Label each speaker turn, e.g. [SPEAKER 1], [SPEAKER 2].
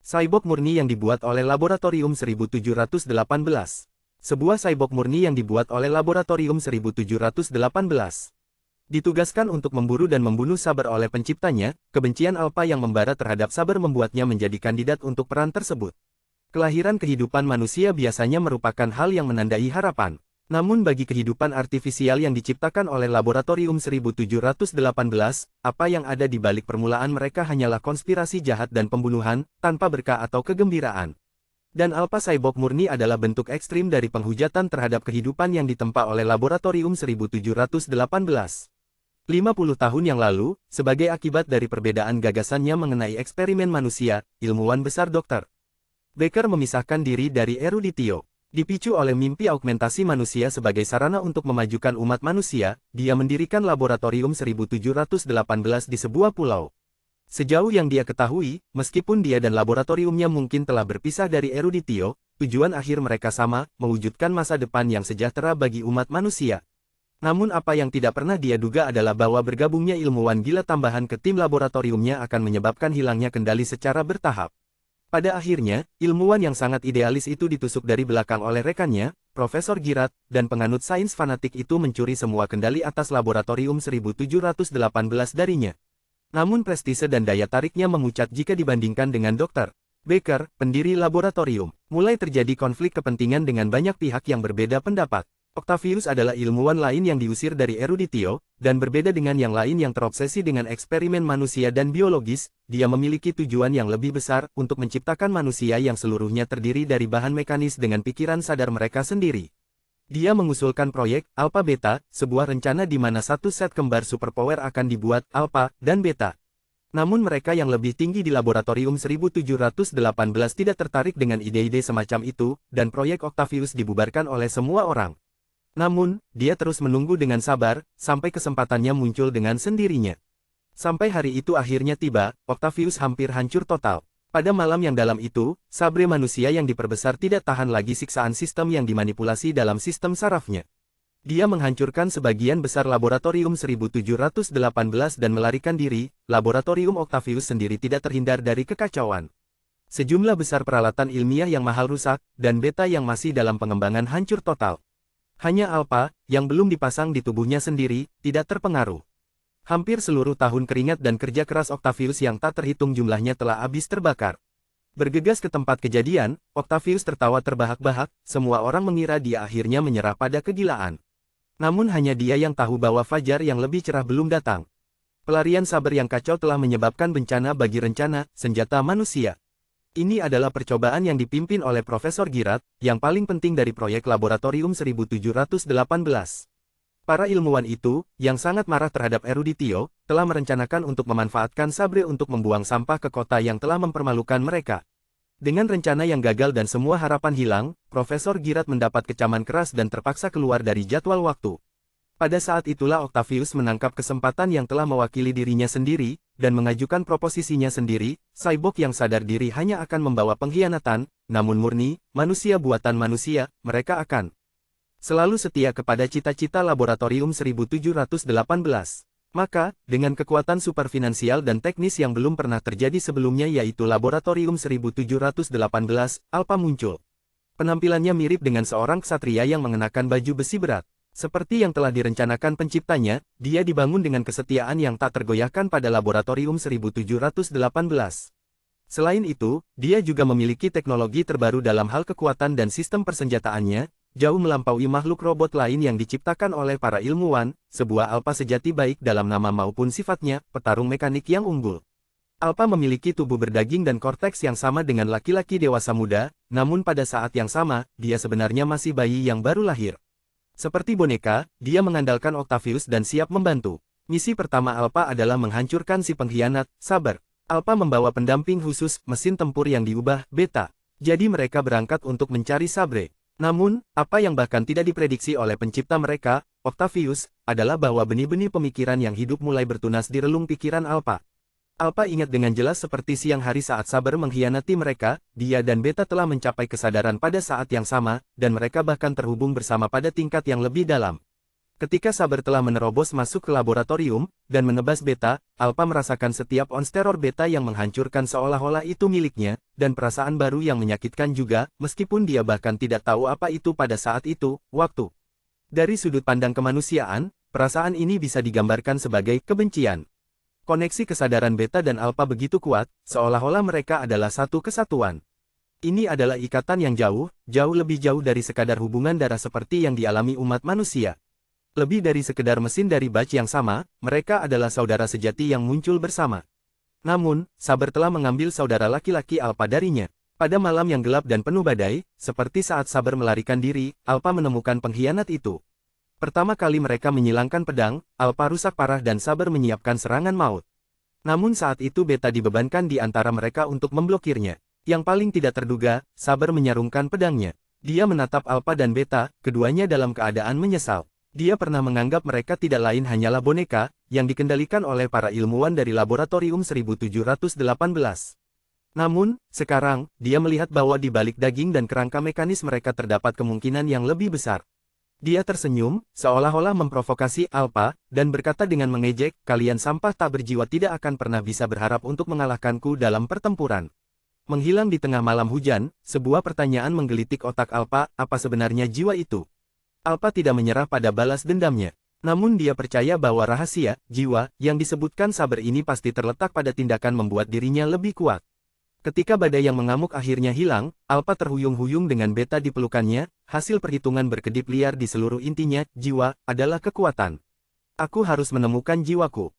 [SPEAKER 1] Cyborg murni yang dibuat oleh Laboratorium 1718. Sebuah cyborg murni yang dibuat oleh Laboratorium 1718. Ditugaskan untuk memburu dan membunuh Saber oleh penciptanya, kebencian Alpha yang membara terhadap Saber membuatnya menjadi kandidat untuk peran tersebut. Kelahiran kehidupan manusia biasanya merupakan hal yang menandai harapan. Namun bagi kehidupan artifisial yang diciptakan oleh Laboratorium 1718, apa yang ada di balik permulaan mereka hanyalah konspirasi jahat dan pembunuhan, tanpa berkah atau kegembiraan. Dan Alpha Cyborg murni adalah bentuk ekstrim dari penghujatan terhadap kehidupan yang ditempa oleh Laboratorium 1718. 50 tahun yang lalu, sebagai akibat dari perbedaan gagasannya mengenai eksperimen manusia, ilmuwan besar Dr. Becker memisahkan diri dari eruditio. Dipicu oleh mimpi augmentasi manusia sebagai sarana untuk memajukan umat manusia, dia mendirikan Laboratorium 1718 di sebuah pulau. Sejauh yang dia ketahui, meskipun dia dan laboratoriumnya mungkin telah berpisah dari eruditio, tujuan akhir mereka sama, mewujudkan masa depan yang sejahtera bagi umat manusia. Namun apa yang tidak pernah dia duga adalah bahwa bergabungnya ilmuwan gila tambahan ke tim laboratoriumnya akan menyebabkan hilangnya kendali secara bertahap. Pada akhirnya, ilmuwan yang sangat idealis itu ditusuk dari belakang oleh rekannya, Profesor Girat, dan penganut sains fanatik itu mencuri semua kendali atas Laboratorium 1718 darinya. Namun prestise dan daya tariknya memucat jika dibandingkan dengan Dr. Becker, pendiri laboratorium. Mulai terjadi konflik kepentingan dengan banyak pihak yang berbeda pendapat. Octavius adalah ilmuwan lain yang diusir dari eruditio, dan berbeda dengan yang lain yang terobsesi dengan eksperimen manusia dan biologis, dia memiliki tujuan yang lebih besar untuk menciptakan manusia yang seluruhnya terdiri dari bahan mekanis dengan pikiran sadar mereka sendiri. Dia mengusulkan proyek Alpha Beta, sebuah rencana di mana satu set kembar superpower akan dibuat Alpha dan Beta. Namun mereka yang lebih tinggi di Laboratorium 1718 tidak tertarik dengan ide-ide semacam itu, dan proyek Octavius dibubarkan oleh semua orang. Namun, dia terus menunggu dengan sabar, sampai kesempatannya muncul dengan sendirinya. Sampai hari itu akhirnya tiba, Octavius hampir hancur total. Pada malam yang dalam itu, Sabre manusia yang diperbesar tidak tahan lagi siksaan sistem yang dimanipulasi dalam sistem sarafnya. Dia menghancurkan sebagian besar Laboratorium 1718 dan melarikan diri. Laboratorium Octavius sendiri tidak terhindar dari kekacauan. Sejumlah besar peralatan ilmiah yang mahal rusak, dan Beta yang masih dalam pengembangan hancur total. Hanya Alpha, yang belum dipasang di tubuhnya sendiri, tidak terpengaruh. Hampir seluruh tahun keringat dan kerja keras Octavius yang tak terhitung jumlahnya telah habis terbakar. Bergegas ke tempat kejadian, Octavius tertawa terbahak-bahak, semua orang mengira dia akhirnya menyerah pada kegilaan. Namun hanya dia yang tahu bahwa fajar yang lebih cerah belum datang. Pelarian Saber yang kacau telah menyebabkan bencana bagi rencana senjata manusia. Ini adalah percobaan yang dipimpin oleh Profesor Girat, yang paling penting dari proyek Laboratorium 1718. Para ilmuwan itu, yang sangat marah terhadap eruditio, telah merencanakan untuk memanfaatkan Sabre untuk membuang sampah ke kota yang telah mempermalukan mereka. Dengan rencana yang gagal dan semua harapan hilang, Profesor Girat mendapat kecaman keras dan terpaksa keluar dari jadwal waktu. Pada saat itulah Octavius menangkap kesempatan yang telah mewakili dirinya sendiri, dan mengajukan proposisinya sendiri, cyborg yang sadar diri hanya akan membawa pengkhianatan, namun murni, manusia buatan manusia, mereka akan selalu setia kepada cita-cita Laboratorium 1718. Maka, dengan kekuatan superfinansial dan teknis yang belum pernah terjadi sebelumnya yaitu Laboratorium 1718, Alpha muncul. Penampilannya mirip dengan seorang ksatria yang mengenakan baju besi berat. Seperti yang telah direncanakan penciptanya, dia dibangun dengan kesetiaan yang tak tergoyahkan pada Laboratorium 1718. Selain itu, dia juga memiliki teknologi terbaru dalam hal kekuatan dan sistem persenjataannya, jauh melampaui makhluk robot lain yang diciptakan oleh para ilmuwan, sebuah Alpha sejati baik dalam nama maupun sifatnya, petarung mekanik yang unggul. Alpha memiliki tubuh berdaging dan korteks yang sama dengan laki-laki dewasa muda, namun pada saat yang sama, dia sebenarnya masih bayi yang baru lahir. Seperti boneka, dia mengandalkan Octavius dan siap membantu. Misi pertama Alpha adalah menghancurkan si pengkhianat, Saber. Alpha membawa pendamping khusus, mesin tempur yang diubah, Beta. Jadi mereka berangkat untuk mencari Sabre. Namun, apa yang bahkan tidak diprediksi oleh pencipta mereka, Octavius, adalah bahwa benih-benih pemikiran yang hidup mulai bertunas di relung pikiran Alpha. Alpha ingat dengan jelas seperti siang hari saat Saber mengkhianati mereka, dia dan Beta telah mencapai kesadaran pada saat yang sama, dan mereka bahkan terhubung bersama pada tingkat yang lebih dalam. Ketika Saber telah menerobos masuk ke laboratorium, dan menebas Beta, Alpha merasakan setiap ons teror Beta yang menghancurkan seolah-olah itu miliknya, dan perasaan baru yang menyakitkan juga, meskipun dia bahkan tidak tahu apa itu pada saat itu, waktu. Dari sudut pandang kemanusiaan, perasaan ini bisa digambarkan sebagai kebencian. Koneksi kesadaran Beta dan Alpha begitu kuat, seolah-olah mereka adalah satu kesatuan. Ini adalah ikatan yang jauh lebih jauh dari sekadar hubungan darah seperti yang dialami umat manusia. Lebih dari sekedar mesin dari batch yang sama, mereka adalah saudara sejati yang muncul bersama. Namun, Saber telah mengambil saudara laki-laki Alpha darinya. Pada malam yang gelap dan penuh badai, seperti saat Saber melarikan diri, Alpha menemukan pengkhianat itu. Pertama kali mereka menyilangkan pedang, Alpha rusak parah dan Saber menyiapkan serangan maut. Namun saat itu Beta dibebankan di antara mereka untuk memblokirnya. Yang paling tidak terduga, Saber menyarungkan pedangnya. Dia menatap Alpha dan Beta, keduanya dalam keadaan menyesal. Dia pernah menganggap mereka tidak lain hanyalah boneka, yang dikendalikan oleh para ilmuwan dari Laboratorium 1718. Namun, sekarang, dia melihat bahwa di balik daging dan kerangka mekanis mereka terdapat kemungkinan yang lebih besar. Dia tersenyum, seolah-olah memprovokasi Alpha, dan berkata dengan mengejek, "Kalian sampah tak berjiwa tidak akan pernah bisa berharap untuk mengalahkanku dalam pertempuran." Menghilang di tengah malam hujan, sebuah pertanyaan menggelitik otak Alpha, apa sebenarnya jiwa itu? Alpha tidak menyerah pada balas dendamnya. Namun dia percaya bahwa rahasia, jiwa, yang disebutkan Saber ini pasti terletak pada tindakan membuat dirinya lebih kuat. Ketika badai yang mengamuk akhirnya hilang, Alpha terhuyung-huyung dengan Beta di pelukannya, hasil perhitungan berkedip liar di seluruh intinya, jiwa, adalah kekuatan. Aku harus menemukan jiwaku.